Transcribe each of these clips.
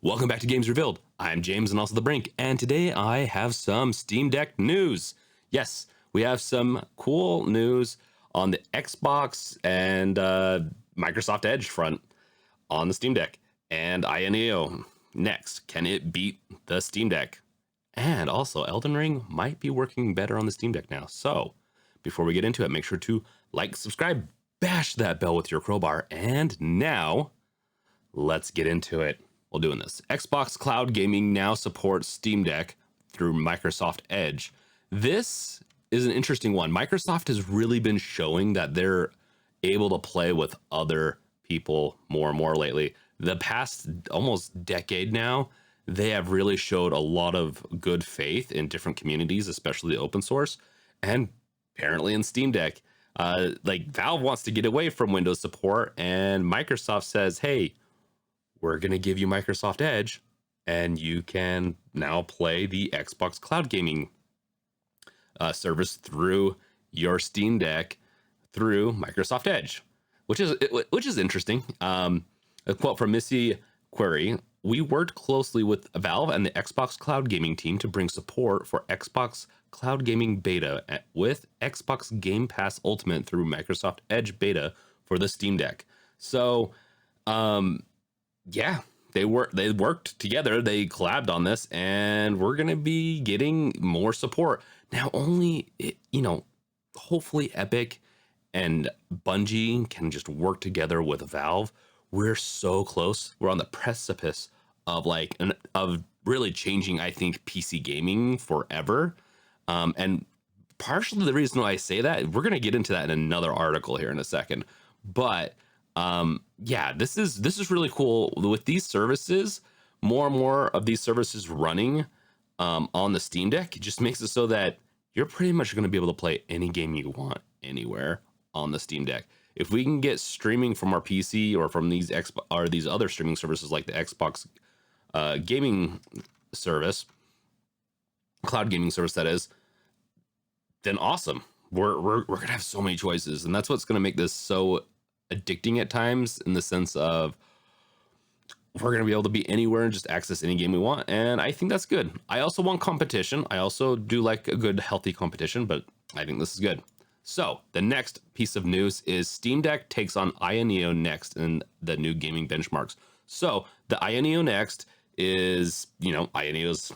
Welcome back to Games Revealed. I'm James and also The Brink, and today I have some Steam Deck news. Yes, we have some cool news on the Xbox and Microsoft Edge front on the Steam Deck. And Ayeneo Next, can it beat the Steam Deck? And also, Elden Ring might be working better on the Steam Deck now. So, before we get into it, make sure to like, subscribe, bash that bell with your crowbar, and now let's get into it. While doing this, Xbox Cloud Gaming now supports Steam Deck through Microsoft Edge. This is an interesting one. Microsoft has really been showing that they're able to play with other people more and more lately. The past almost decade now, they have really showed a lot of good faith in different communities, especially open source, and apparently in Steam Deck. Like Valve wants to get away from Windows support, and Microsoft says, "Hey, we're going to give you Microsoft Edge, and you can now play the Xbox Cloud Gaming service through your Steam Deck through Microsoft Edge," which is interesting. A quote from Missy Query: "We worked closely with Valve and the Xbox Cloud Gaming team to bring support for Xbox Cloud Gaming Beta with Xbox Game Pass Ultimate through Microsoft Edge Beta for the Steam Deck." So, yeah, they worked together, they collabed on this, and we're gonna be getting more support now. Hopefully Epic and Bungie can just work together with Valve. We're so close, we're on the precipice of of really changing, I think, PC gaming forever. And partially the reason why I say that, we're going to get into that in another article here in a second, but yeah, this is really cool with these services. More and more of these services running on the Steam Deck, it just makes it so that you're pretty much going to be able to play any game you want anywhere on the Steam Deck. If we can get streaming from our PC or from these other streaming services like the Xbox gaming service, cloud gaming service that is, then awesome. We're gonna have so many choices, and that's what's gonna make this so addicting at times, in the sense of we're going to be able to be anywhere and just access any game we want. And I think that's good. I also want competition. I also do like a good, healthy competition, but I think this is good. So the next piece of news is Steam Deck takes on Ayeneo Next in the new gaming benchmarks. So the Ayeneo Next is, Ayeneo's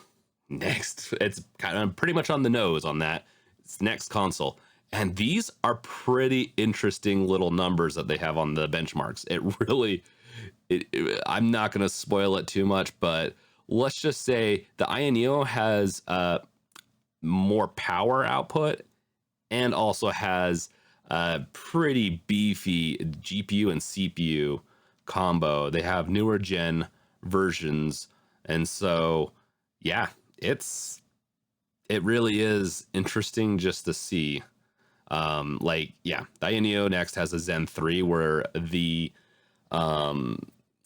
next. It's kind of pretty much on the nose on that. It's next console. And these are pretty interesting little numbers that they have on the benchmarks. I'm not going to spoil it too much, but let's just say the Ayeneo has more power output and also has a pretty beefy GPU and CPU combo. They have newer gen versions. And so, yeah, it really is interesting just to see. The Ayeneo Next has a Zen 3, where the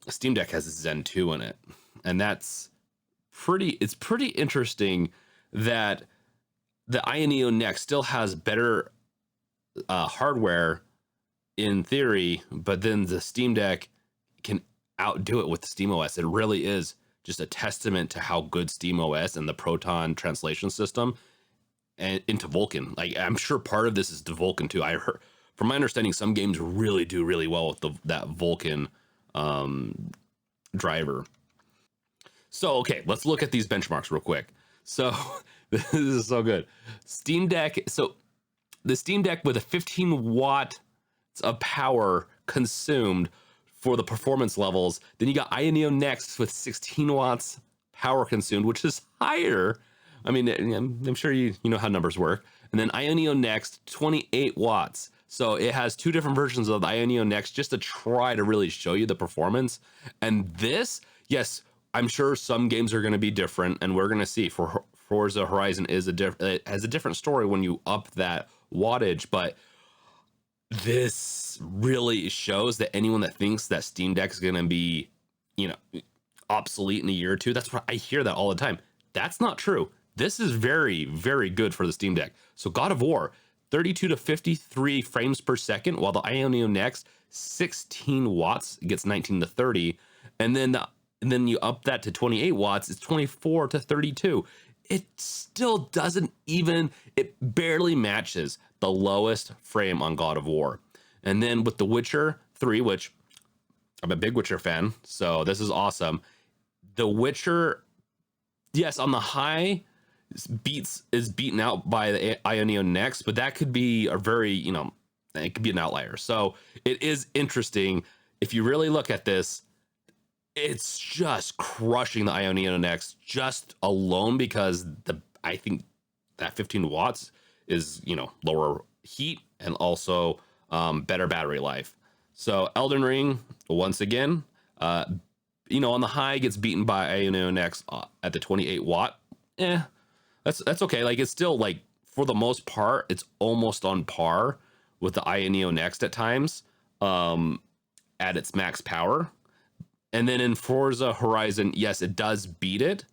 Steam Deck has a Zen 2 in it. And it's pretty interesting that the Ayeneo Next still has better hardware in theory, but then the Steam Deck can outdo it with SteamOS. It really is just a testament to how good SteamOS and the Proton translation system and into Vulkan. Like, I'm sure part of this is to Vulkan too. I heard, from my understanding, some games really do really well with that Vulkan driver. So, okay, let's look at these benchmarks real quick. So this is so good. Steam Deck. So the Steam Deck with a 15 watt of power consumed for the performance levels. Then you got Ayeneo Next with 16 watts power consumed, which is higher. I mean, I'm sure you know how numbers work. And then Ayeneo Next, 28 watts. So it has two different versions of the Ayeneo Next just to try to really show you the performance. And this, yes, I'm sure some games are going to be different, and we're going to see. For Forza Horizon has a different story when you up that wattage, but this really shows that anyone that thinks that Steam Deck is going to be, obsolete in a year or two, that's what I hear that all the time. That's not true. This is very, very good for the Steam Deck. So God of War, 32 to 53 frames per second, while the Ayeneo Next, 16 watts, gets 19 to 30. And then the and then you up that to 28 watts, it's 24 to 32. It still doesn't even, it barely matches the lowest frame on God of War. And then with The Witcher 3, which I'm a big Witcher fan, so this is awesome. The Witcher, yes, on the high is beaten out by the Ayeneo Next, but that could be a very, it could be an outlier. So it is interesting. If you really look at this, it's just crushing the Ayeneo Next just alone because I think that 15 watts is, lower heat and also better battery life. So Elden Ring, once again, on the high gets beaten by Ayeneo Next at the 28 watt. That's okay. Like, it's still, like, for the most part, it's almost on par with the Ayeneo Next at times, at its max power. And then in Forza Horizon, yes, it does beat it.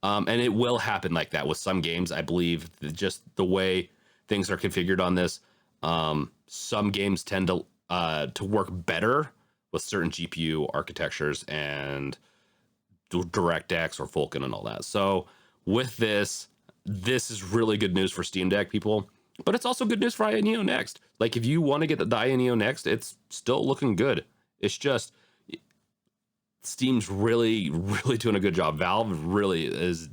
And it will happen like that with some games. I believe just the way things are configured on this, some games tend to work better with certain GPU architectures and DirectX or Vulkan and all that. So with this is really good news for Steam Deck people, but it's also good news for Ayeneo Next. Like, if you want to get the Ayeneo Next, it's still looking good. It's just Steam's really, really doing a good job. Valve really has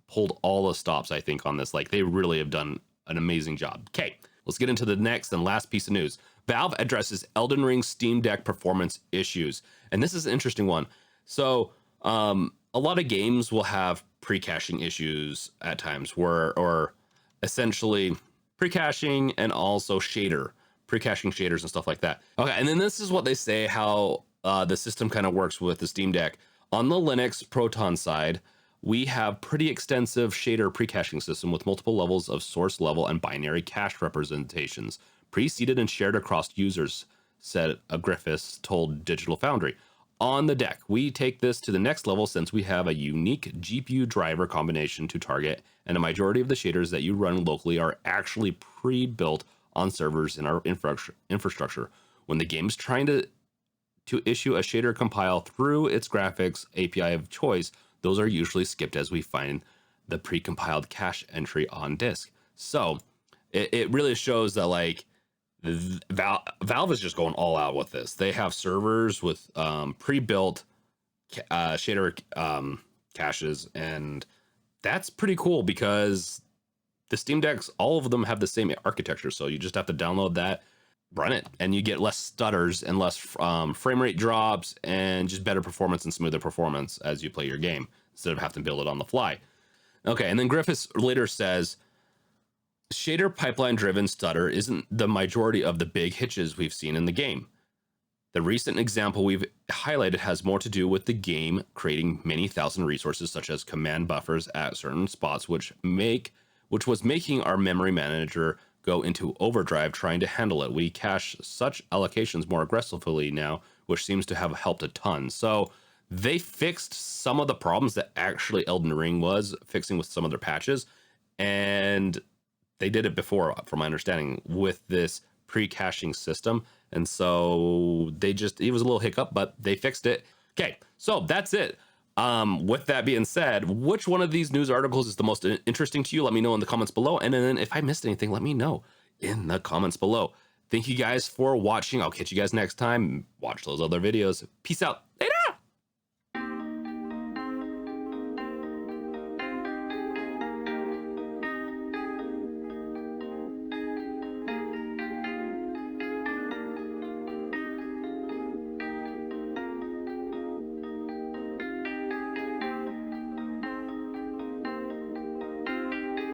pulled all the stops, I think, on this. Like, they really have done an amazing job. Okay, let's get into the next and last piece of news. Valve addresses Elden Ring Steam Deck performance issues. And this is an interesting one. So a lot of games will have pre-caching issues at times or essentially pre-caching and also pre-caching shaders and stuff like that. Okay, and then this is what they say, how the system kind of works with the Steam Deck. On the Linux Proton side, we have pretty extensive shader pre-caching system with multiple levels of source level and binary cache representations, pre-seeded and shared across users, said Griffiths told Digital Foundry. On the deck, we take this to the next level since we have a unique GPU driver combination to target, and a majority of the shaders that you run locally are actually pre-built on servers in our infrastructure. When the game is trying to issue a shader compile through its graphics API of choice, those are usually skipped as we find the pre-compiled cache entry on disk. So it really shows that, like, Valve is just going all out with this. They have servers with pre-built shader caches, and that's pretty cool because the Steam Decks, all of them have the same architecture. So you just have to download that, run it, and you get less stutters and less frame rate drops and just better performance and smoother performance as you play your game instead of having to build it on the fly. Okay, and then Griffiths later says, shader pipeline driven stutter isn't the majority of the big hitches we've seen in the game. The recent example we've highlighted has more to do with the game creating many thousand resources such as command buffers at certain spots, which was making our memory manager go into overdrive trying to handle it. We cache such allocations more aggressively now, which seems to have helped a ton. So they fixed some of the problems that actually Elden Ring was fixing with some of their patches, and they did it before, from my understanding, with this pre-caching system. And so it was a little hiccup, but they fixed it. Okay, so that's it. With that being said, which one of these news articles is the most interesting to you? Let me know in the comments below. And then if I missed anything, let me know in the comments below. Thank you guys for watching. I'll catch you guys next time. Watch those other videos. Peace out. Later.